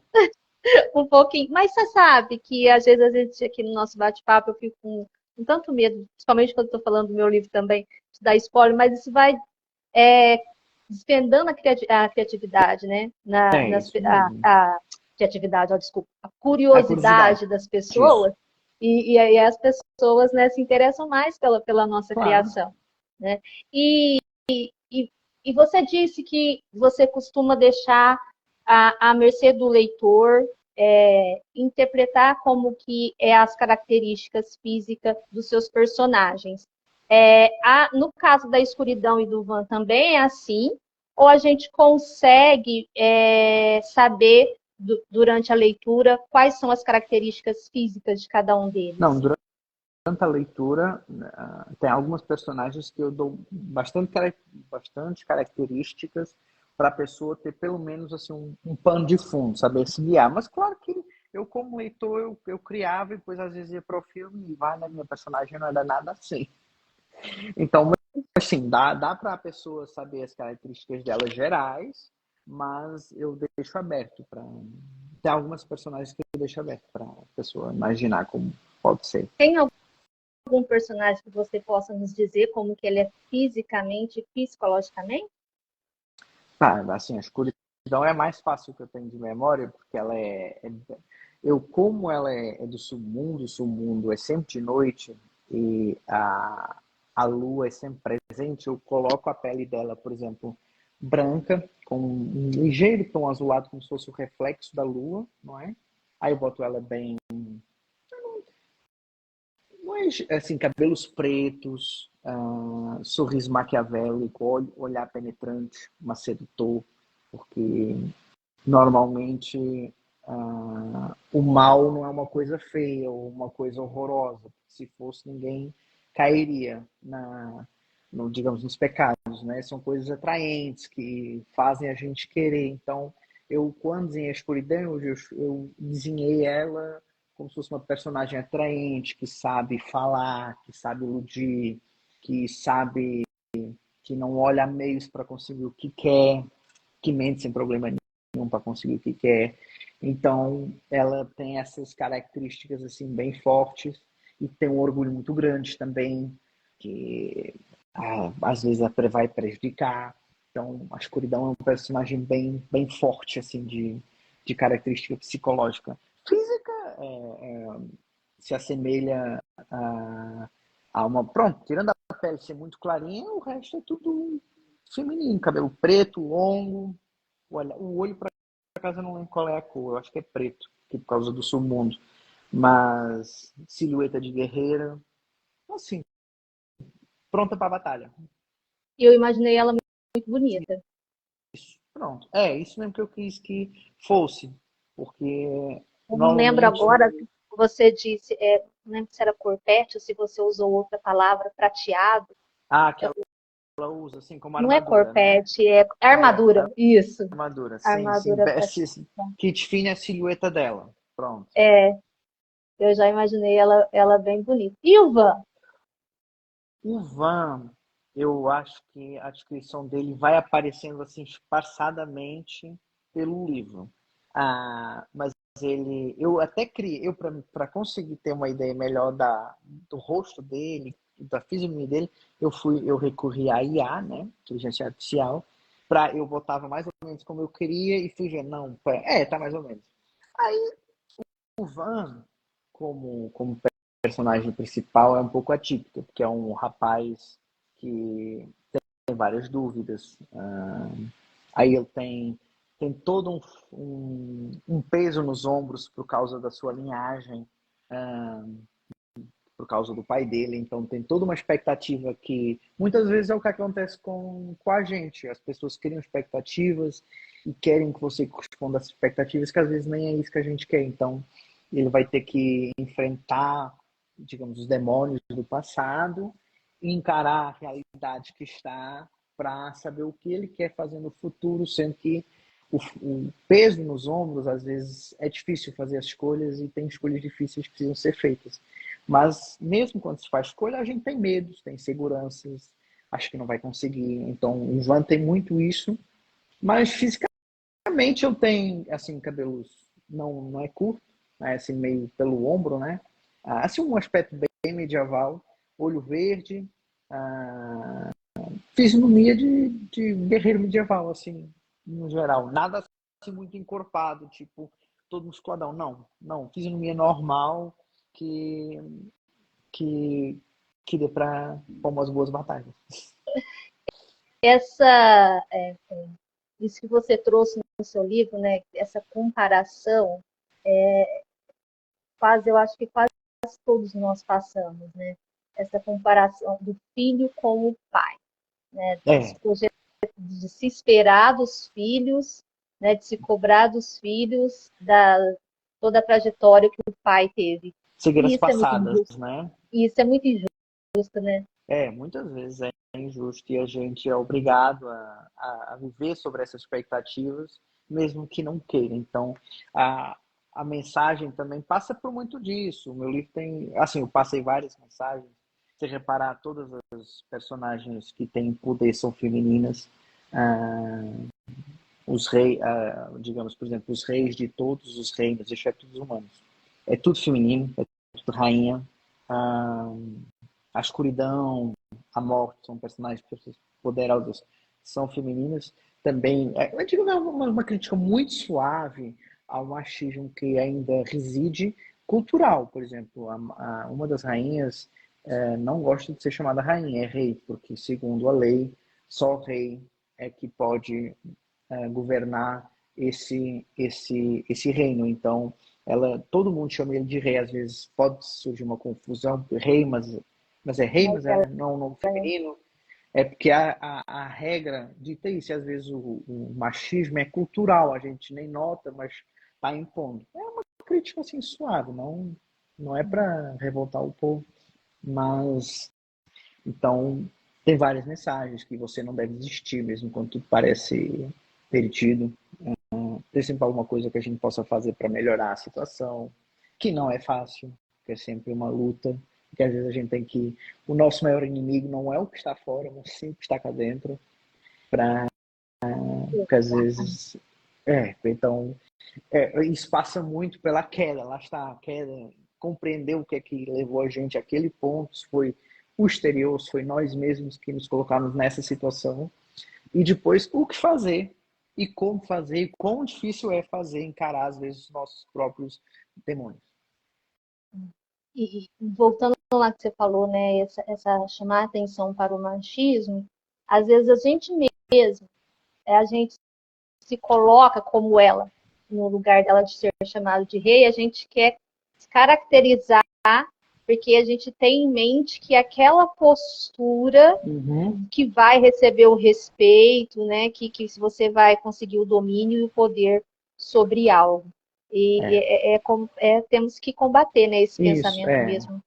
um pouquinho. Mas você sabe que às vezes a gente aqui no nosso bate-papo eu fico com tanto medo, principalmente quando estou falando do meu livro também, de dar spoiler, mas isso vai desvendando a criatividade, né? É isso mesmo. A criatividade, ó, desculpa, a A curiosidade. curiosidade das Isso. pessoas, e aí as pessoas, né, se interessam mais pela nossa Claro. criação, né? E, e você disse que você costuma deixar à mercê do leitor interpretar como que é as características físicas dos seus personagens. No caso da escuridão e do Van também é assim, ou a gente consegue saber durante a leitura quais são as características físicas de cada um Não, deles? durante a leitura, tem algumas personagens que eu dou bastante características para a pessoa ter pelo menos assim um pano de fundo, saber se guiar. Mas claro que eu, como leitor, eu criava e depois às vezes ia para o filme e vai, né? Minha personagem não era nada assim. Então, assim, dá para a pessoa saber as características dela gerais, mas eu deixo aberto para. Tem algumas personagens que eu deixo aberto para a pessoa imaginar como pode ser. Tem algum personagem que você possa nos dizer como que ele é fisicamente e psicologicamente? Tá, assim, a escuridão é mais fácil que eu tenho de memória, porque ela como ela é do submundo, o submundo é sempre de noite e a lua é sempre presente, eu coloco a pele dela, por exemplo, branca, com um ligeiro tom azulado, como se fosse o reflexo da lua, não é? Aí eu boto ela bem, assim, cabelos pretos, sorriso maquiavélico, olhar penetrante, mas sedutor, porque normalmente o mal não é uma coisa feia ou uma coisa horrorosa. Se fosse, ninguém cairia digamos, nos pecados, né? São coisas atraentes que fazem a gente querer. Então, quando desenhei a escuridão, eu desenhei ela como se fosse uma personagem atraente, que sabe falar, que sabe iludir, que sabe que não olha meios para conseguir o que quer, que mente sem problema nenhum para conseguir o que quer. Então, ela tem essas características assim bem fortes e tem um orgulho muito grande também, que às vezes vai prejudicar. Então, a escuridão é um personagem bem forte assim de característica psicológica. Física se assemelha a uma. Pronto, tirando a pele ser muito clarinha, o resto é tudo feminino, cabelo preto, longo. O olho, por acaso, eu não lembro qual é a cor, eu acho que é preto, por causa do submundo. Mas silhueta de guerreira, assim, pronta para a batalha. E eu imaginei ela muito bonita. Isso, pronto. É isso mesmo que eu quis que fosse, porque Eu não lembro normalmente. agora, você disse, não lembro se era corpete ou se você usou outra palavra, prateado. Que ela usa assim como Não é armadura, né? corpete, é armadura. Isso, Armadura, sim, sim. armadura prateada. Que define a silhueta dela. Pronto. Eu já imaginei ela bem bonita. E o Van? O Van, eu acho que a descrição dele vai aparecendo assim espaçadamente pelo livro. Mas eu até criei, para conseguir ter uma ideia melhor do rosto dele, da fisionomia dele, eu recorri à IA, né, inteligência artificial, eu botava mais ou menos como eu queria e fui ver, não, tá mais ou menos. Aí o Van, como personagem principal, é um pouco atípico, porque é um rapaz que tem várias dúvidas. Aí ele tem todo um peso nos ombros por causa da sua linhagem, por causa do pai dele. Então tem toda uma expectativa que muitas vezes é o que acontece com a gente. As pessoas criam expectativas e querem que você corresponda às expectativas, que às vezes nem é isso que a gente quer. Então ele vai ter que enfrentar digamos, os demônios do passado, e encarar a realidade que está para saber o que ele quer fazer no futuro, sendo que o peso nos ombros, às vezes, é difícil fazer as escolhas e tem escolhas difíceis que precisam ser feitas. Mas, mesmo quando se faz escolha, a gente tem medos, tem inseguranças, acho que não vai conseguir. Então, o Ivan tem muito isso, mas fisicamente eu tenho, assim, cabelos não é curto, né, assim, meio pelo ombro, né? Assim, um aspecto bem medieval, olho verde, fisionomia de guerreiro medieval, assim, no geral. Nada assim muito encorpado, tipo, todo musculadão. Não. Fisionomia normal que, que, que dê para umas boas batalhas. Isso que você trouxe no seu livro, né? Essa comparação, eu acho que quase todos nós passamos, né? Essa comparação do filho com o pai, né? De se esperar dos filhos, né? De se cobrar dos filhos toda a trajetória que o pai teve. Cegueiras passadas, né? E isso é muito injusto, né? Muitas vezes é injusto e a gente é obrigado a viver sobre essas expectativas, mesmo que não queira. Então, a mensagem também passa por muito disso. O meu livro tem, assim, eu passei várias mensagens. Se reparar, todas as personagens que têm poder são femininas. Os reis, digamos, por exemplo, os reis de todos os reinos, exceto os humanos. É tudo feminino, é tudo rainha. A escuridão, a morte, são personagens poderosas, são femininas. Também, eu digo uma crítica muito suave ao machismo que ainda reside cultural. Por exemplo, uma das rainhas não gosta de ser chamada rainha, é rei, porque segundo a lei, só o rei é que pode governar esse reino. Então, todo mundo chama ele de rei. Às vezes pode surgir uma confusão, rei, mas é rei, mas é não nome feminino. É porque a regra dita isso. E às vezes o machismo é cultural, a gente nem nota, mas está impondo. É uma crítica assim suave, não é para revoltar o povo, mas então tem várias mensagens que você não deve desistir, mesmo quando tudo parece perdido. Tem sempre alguma coisa que a gente possa fazer para melhorar a situação, que não é fácil, que é sempre uma luta, que às vezes a gente tem que... O nosso maior inimigo não é o que está fora, mas sim o que está cá dentro, porque às vezes... Então, isso passa muito pela queda, lá está, a queda, compreender o que é que levou a gente àquele ponto, se foi o exterior, se foi nós mesmos que nos colocamos nessa situação, e depois o que fazer, e como fazer, e quão difícil é fazer, encarar às vezes os nossos próprios demônios. E voltando lá que você falou, né, essa chamar atenção para o machismo, às vezes a gente mesmo, a gente se coloca como ela, no lugar dela de ser chamada de rei, a gente quer se caracterizar porque a gente tem em mente que aquela postura que vai receber o respeito, né, que você vai conseguir o domínio e o poder sobre algo. E temos que combater, né, esse pensamento mesmo.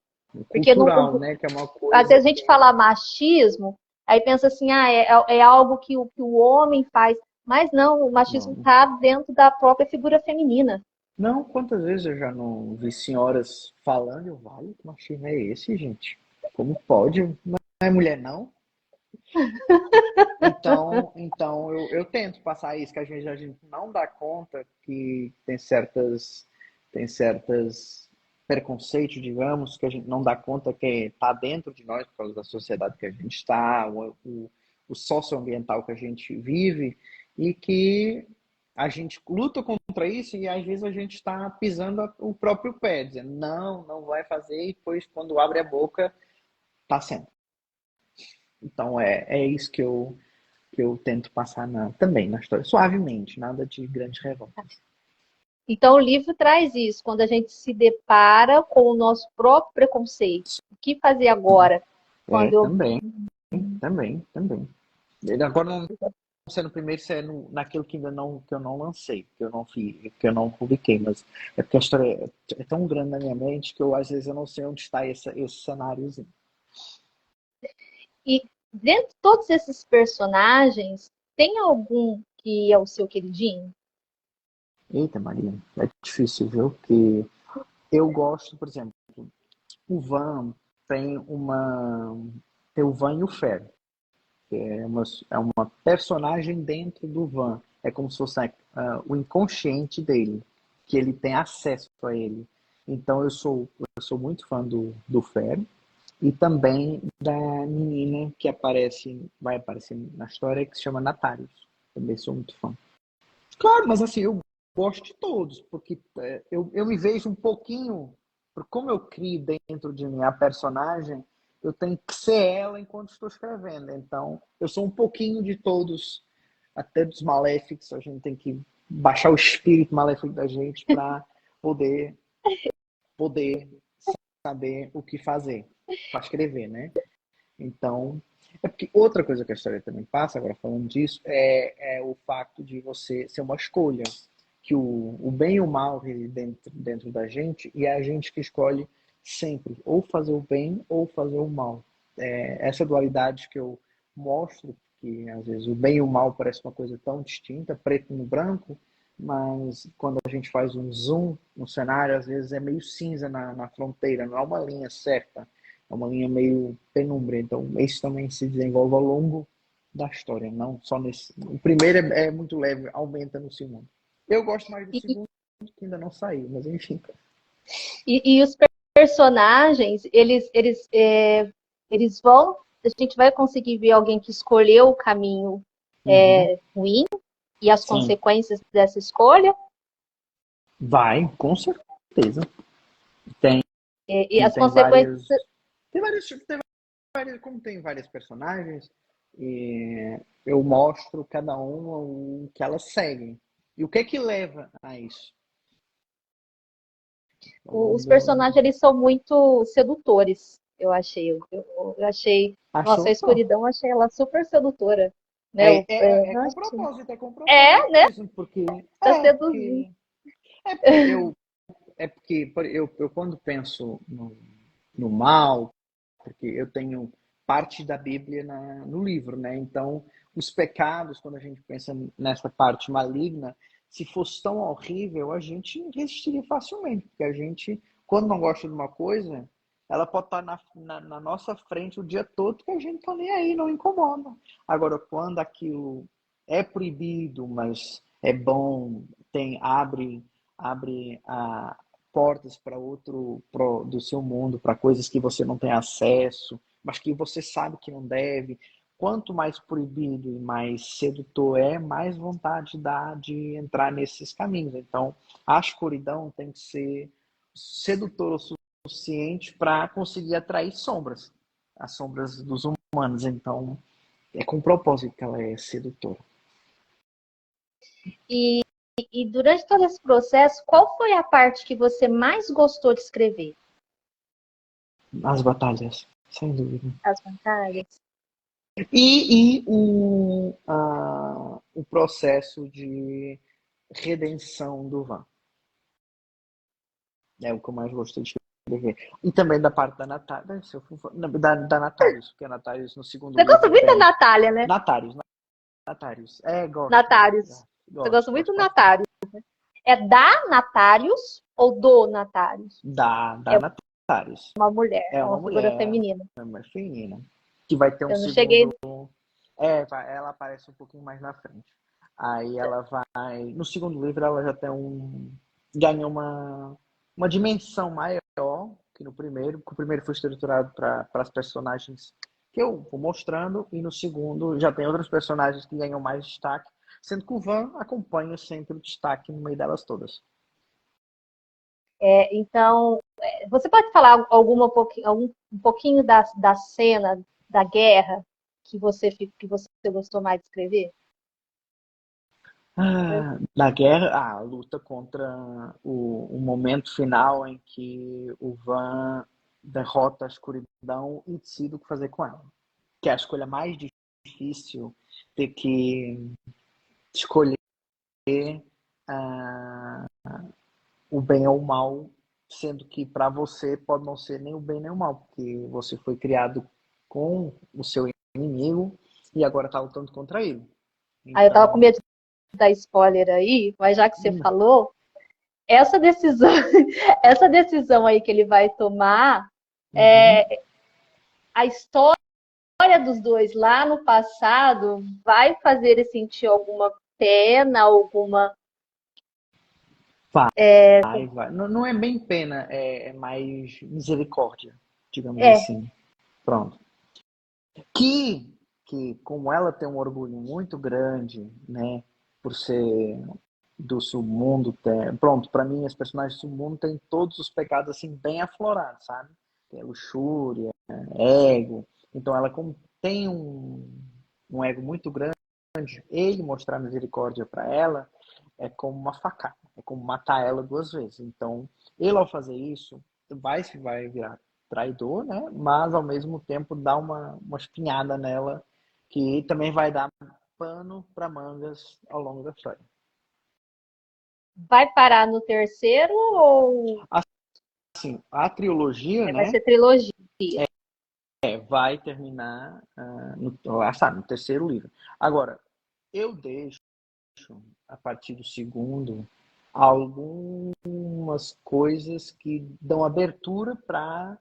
Porque cultural, né, que é uma coisa... Às vezes a gente fala machismo, aí pensa assim, é algo que o homem faz. Mas não, o machismo está dentro da própria figura feminina. Não, quantas vezes eu já não vi senhoras falando, vale, que machismo é esse, gente? Como pode? Não é mulher, não? Então eu tento passar isso, que às vezes a gente não dá conta que tem certas preconceitos, digamos, que a gente não dá conta que está dentro de nós por causa da sociedade que a gente está, o socioambiental que a gente vive, e que a gente luta contra isso e às vezes a gente está pisando o próprio pé, dizendo não vai fazer, e depois quando abre a boca está sendo. Então é isso que eu tento passar também na história, suavemente, nada de grandes revoltas. Então o livro traz isso, quando a gente se depara com o nosso próprio preconceito. O que fazer agora? Também. Agora não ser no primeiro, se é naquilo que ainda não, que eu não lancei, que eu não fiz, que eu não publiquei, mas é porque a história é tão grande na minha mente que eu às vezes eu não sei onde está esse cenáriozinho. E dentro de todos esses personagens, tem algum que é o seu queridinho? Eita, Maria, é difícil, viu? Que eu gosto, por exemplo, o Van tem uma. Tem o Van e o Fer, que é uma personagem dentro do Van. É como se fosse o inconsciente dele, que ele tem acesso a ele. Então eu sou muito fã do Fer e também da menina que vai aparecer na história, que se chama Natarius. Também sou muito fã. Claro, mas assim, eu gosto de todos, porque eu me vejo um pouquinho, por como eu crio dentro de mim a personagem, eu tenho que ser ela enquanto estou escrevendo. Então, eu sou um pouquinho de todos, até dos maléficos. A gente tem que baixar o espírito maléfico da gente para poder, poder saber o que fazer para escrever, né? Então, é porque outra coisa que a história também passa, agora falando disso, é o fato de você ser uma escolha, que o bem e o mal reside dentro da gente, e é a gente que escolhe sempre ou fazer o bem ou fazer o mal. Essa dualidade que eu mostro, que às vezes o bem e o mal parece uma coisa tão distinta, preto no branco, mas quando a gente faz um zoom no cenário, às vezes é meio cinza na fronteira, não é uma linha certa. É uma linha meio penumbra. Então, isso também se desenvolve ao longo da história, não só nesse. O primeiro é muito leve, aumenta no segundo. Eu gosto mais do E, segundo, que ainda não saiu, mas enfim. e os personagens, eles vão. A gente vai conseguir ver alguém que escolheu o caminho Uhum. ruim e as Sim, consequências dessa escolha. vai, com certeza. Tem, E as tem consequências. vários. Como tem várias personagens, e eu mostro cada uma o que elas seguem. E o que é que leva a isso? Ao Os longo personagens eles são muito sedutores, eu achei. Eu achei. Nossa, a Achou? Pô. escuridão, eu achei ela super sedutora. Né? É com propósito, Né? mesmo, porque Pra é seduzir. porque é porque eu é porque eu quando penso no mal, porque eu tenho parte da Bíblia no livro, né? Então, os pecados, quando a gente pensa nessa parte maligna, se fosse tão horrível, a gente resistiria facilmente, porque a gente, quando não gosta de uma coisa, ela pode estar na nossa frente o dia todo que a gente tá nem aí, não incomoda. Agora, quando aquilo é proibido, mas é bom, abre portas para do seu mundo, para coisas que você não tem acesso, mas que você sabe que não deve. Quanto mais proibido e mais sedutor mais vontade dá de entrar nesses caminhos. Então, a escuridão tem que ser sedutora o suficiente para conseguir atrair sombras, as sombras dos humanos. Então, é com propósito que ela é sedutora. E, e durante todo esse processo, qual foi a parte que você mais gostou de escrever? As batalhas, sem dúvida. As batalhas? O processo de redenção do Van. É o que eu mais gostei de escrever. E também da parte da Natália, da Natalius, porque a Natalius no segundo Você gosta livro muito da tem. Natália, né? Natalius. Gosto. Natários. Você gosta muito do Gosto bastante. Natários. É da Natários ou do Natários? Da Natalius. Uma mulher, é É uma uma figura mulher, feminina. uma feminina, que vai ter um Eu não cheguei. segundo. Ela aparece um pouquinho mais na frente. Aí ela vai. No segundo livro, ela já tem ganha uma dimensão maior que no primeiro, porque o primeiro foi estruturado para as personagens que eu vou mostrando, e no segundo já tem outros personagens que ganham mais destaque, sendo que o Van acompanha sempre o destaque no meio delas todas. Então, você pode falar um pouquinho da cena da guerra que você gostou mais de escrever? Da guerra, a luta contra o momento final em que o Van derrota a escuridão e decide o que fazer com ela. Que é a escolha mais difícil ter que escolher ah, o bem ou o mal, sendo que para você pode não ser nem o bem nem o mal, porque você foi criado com o seu inimigo e agora está lutando contra ele. Aí eu tava com Então, medo de dar spoiler aí, mas já que você falou, essa decisão, essa decisão aí que ele vai tomar, a história dos dois lá no passado vai fazer ele sentir alguma pena, alguma. vai. Não, não é bem pena, é mais misericórdia, digamos É, assim. Pronto. Que como ela tem um orgulho muito grande, né, por ser do submundo, pronto, para mim as personagens do submundo têm todos os pecados assim bem aflorados, sabe? Tem luxúria, ego. Então ela como tem um ego muito grande, ele mostrar misericórdia para ela é como uma facada, é como matar ela duas vezes. Então, ele ao fazer isso vai virar traidor, né? Mas ao mesmo tempo dá uma espinhada nela que também vai dar pano para mangas ao longo da história. vai parar no terceiro ou Assim, a trilogia, vai né, ser trilogia? vai terminar no terceiro livro. Agora, eu deixo a partir do segundo algumas coisas que dão abertura para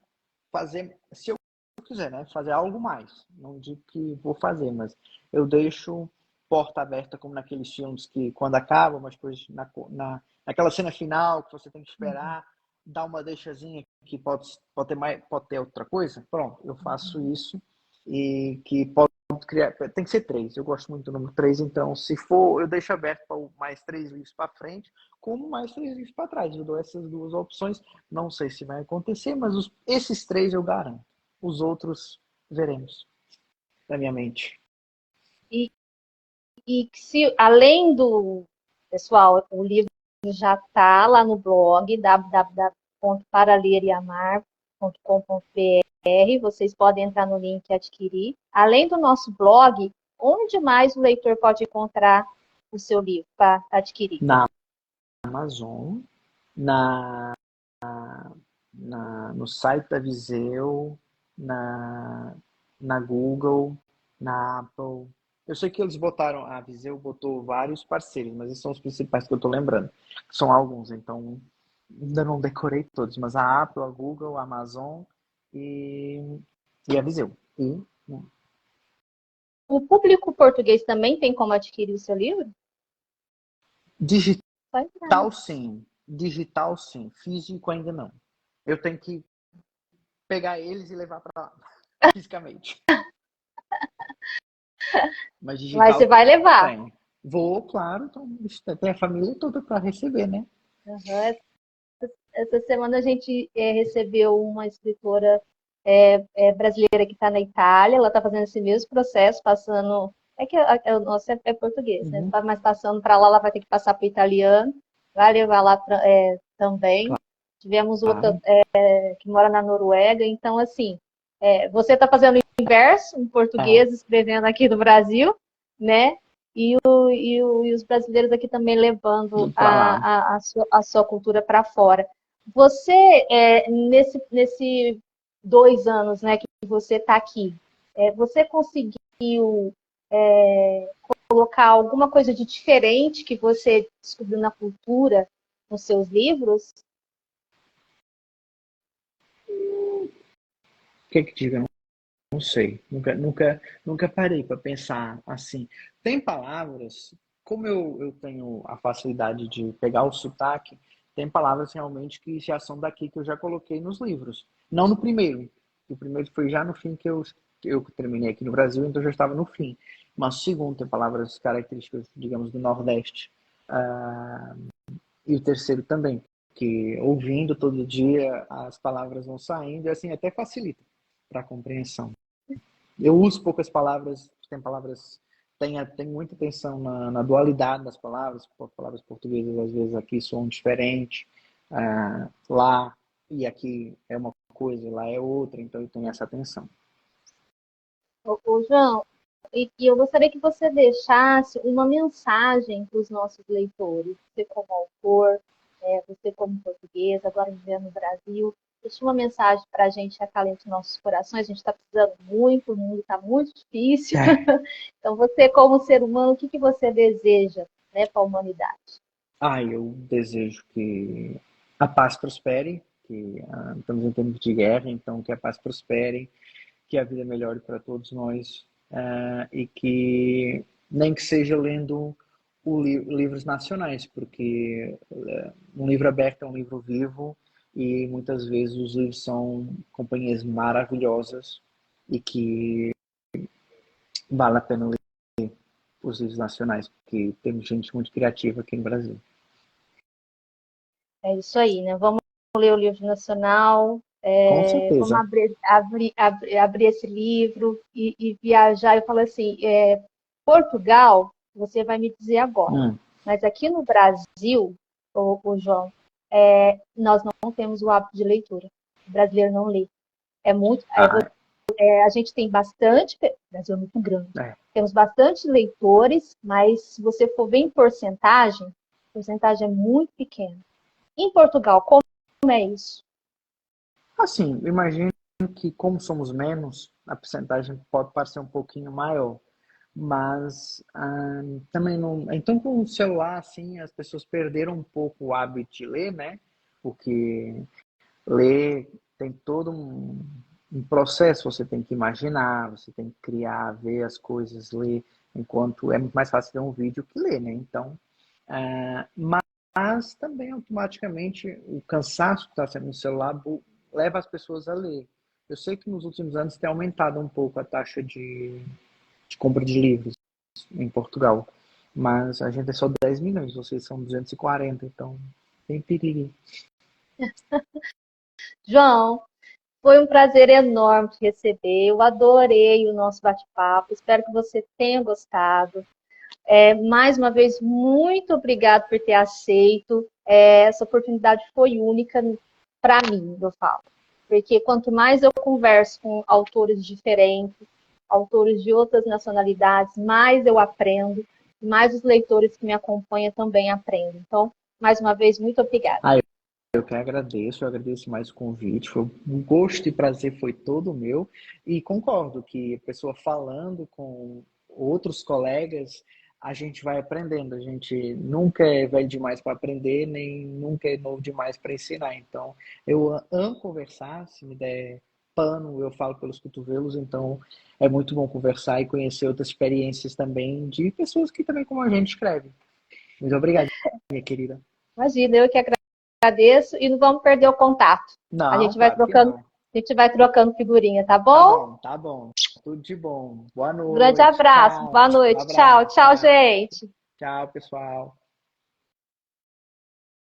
fazer, se eu quiser, né, fazer algo mais. Não digo que vou fazer, mas eu deixo porta aberta como naqueles filmes que quando acaba, mas depois naquela cena final que você tem que esperar, dá uma deixazinha que pode ter mais, pode ter outra coisa. Pronto, eu faço isso e que pode criar, tem que ser três. Eu gosto muito do número três, então se for, eu deixo aberto para mais três livros para frente, como mais três livros para trás. Eu dou essas duas opções. Não sei se vai acontecer, mas esses três eu garanto. Os outros veremos na minha mente. E, e se, além do. Pessoal, o livro já está lá no blog www.paraleraiamar.com.br. Vocês podem entrar no link e adquirir. Além do nosso blog, onde mais o leitor pode encontrar o seu livro para adquirir? Na Amazon, no site da Viseu, na Google, na Apple. Eu sei que eles botaram, a Viseu botou vários parceiros, mas esses são os principais que eu estou lembrando. São alguns, então ainda não decorei todos, mas a Apple, a Google, a Amazon e a Viseu. O público português também tem como adquirir o seu livro? Digital sim, digital sim, físico ainda não. Eu tenho que pegar eles e levar para lá, fisicamente. Mas Mas você digital vai levar. tem. Vou, claro, então, tem a família toda para receber, né? Uhum. Essa semana a gente recebeu uma escritora brasileira que está na Itália. Ela está fazendo esse mesmo processo, passando. É que o nosso é português, né? Uhum. Mas passando para lá, ela vai ter que passar para o italiano. Vai levar lá também. Tivemos outra Claro. Que mora na Noruega. Então, assim, você está fazendo o inverso, um português escrevendo aqui no Brasil, né? E os brasileiros aqui também levando Para lá. a sua cultura para fora. Você, nesse 2 anos, né, que você está aqui, você conseguiu colocar alguma coisa de diferente que você descobriu na cultura, nos seus livros? O que que diga? Não sei. Nunca parei para pensar assim. Tem palavras, como eu tenho a facilidade de pegar o sotaque, tem palavras realmente que já são daqui, que eu já coloquei nos livros. Não no primeiro. O primeiro foi já no fim que eu terminei aqui no Brasil, então já estava no fim. Mas o segundo tem palavras características, digamos, do Nordeste. Ah, e o terceiro também, que ouvindo todo dia as palavras vão saindo e assim até facilita para a compreensão. Eu uso poucas palavras, tem palavras, tem muita atenção na dualidade das palavras, palavras portuguesas às vezes aqui soam diferente, lá e aqui é uma coisa, lá é outra, então eu tenho essa atenção. Ô, João, e eu gostaria que você deixasse uma mensagem para os nossos leitores. Você como autor, você como português, agora vivendo no Brasil, deixa uma mensagem para a gente que acalente nossos corações. A gente está precisando muito, o mundo está muito difícil. Então, você como ser humano, o que você deseja, né, para a humanidade? Eu desejo que a paz prospere, que estamos em tempos de guerra, então que a paz prospere, que a vida melhore para todos nós, e que nem que seja lendo livros nacionais, porque um livro aberto é um livro vivo e muitas vezes os livros são companhias maravilhosas e que vale a pena ler os livros nacionais, porque temos gente muito criativa aqui no Brasil. É isso aí, né? Vamos ler o livro nacional, Com vamos certeza. abrir esse livro e viajar. Eu falo assim, Portugal, você vai me dizer agora, mas aqui no Brasil, o João, nós não temos o hábito de leitura. O brasileiro não lê. É muito. A gente tem bastante. O Brasil é muito grande. Temos bastante leitores, mas se você for ver em porcentagem, a porcentagem é muito pequena. Em Portugal, como é isso? Assim, imagino que como somos menos, a porcentagem pode parecer um pouquinho maior, mas também não. Então, com o celular, assim, as pessoas perderam um pouco o hábito de ler, né? Porque ler tem todo um processo, você tem que imaginar, você tem que criar, ver as coisas, ler, enquanto é muito mais fácil ver um vídeo que ler, né? Então, mas também automaticamente o cansaço que está sendo no celular leva as pessoas a ler. Eu sei que nos últimos anos tem aumentado um pouco a taxa de compra de livros em Portugal, mas a gente é só 10 milhões, vocês são 240, então tem perigo. João, foi um prazer enorme te receber. Eu adorei o nosso bate-papo. Espero que você tenha gostado. Mais uma vez, muito obrigado por ter aceito. Essa oportunidade foi única para mim, eu falo. Porque quanto mais eu converso com autores diferentes, autores de outras nacionalidades, mais eu aprendo, mais os leitores que me acompanham também aprendem. Então, mais uma vez, muito obrigada. Eu que agradeço, eu agradeço mais o convite, foi um gosto e prazer foi todo meu, e concordo que a pessoa falando com outros colegas, a gente vai aprendendo, a gente nunca é velho demais para aprender, nem nunca é novo demais para ensinar, então eu amo conversar, se me der pano, eu falo pelos cotovelos, então é muito bom conversar e conhecer outras experiências também de pessoas que também como a gente escreve. Muito obrigado, minha querida. Imagina, eu que agradeço e não vamos perder o contato. Não, a gente vai claro que trocando, não. a gente vai trocando figurinha, tá bom? Tá bom. Tudo de bom. Boa Grande noite. abraço, Tchau. boa Um noite. Tchau, abraço. tchau, Tchau. gente. Tchau, pessoal.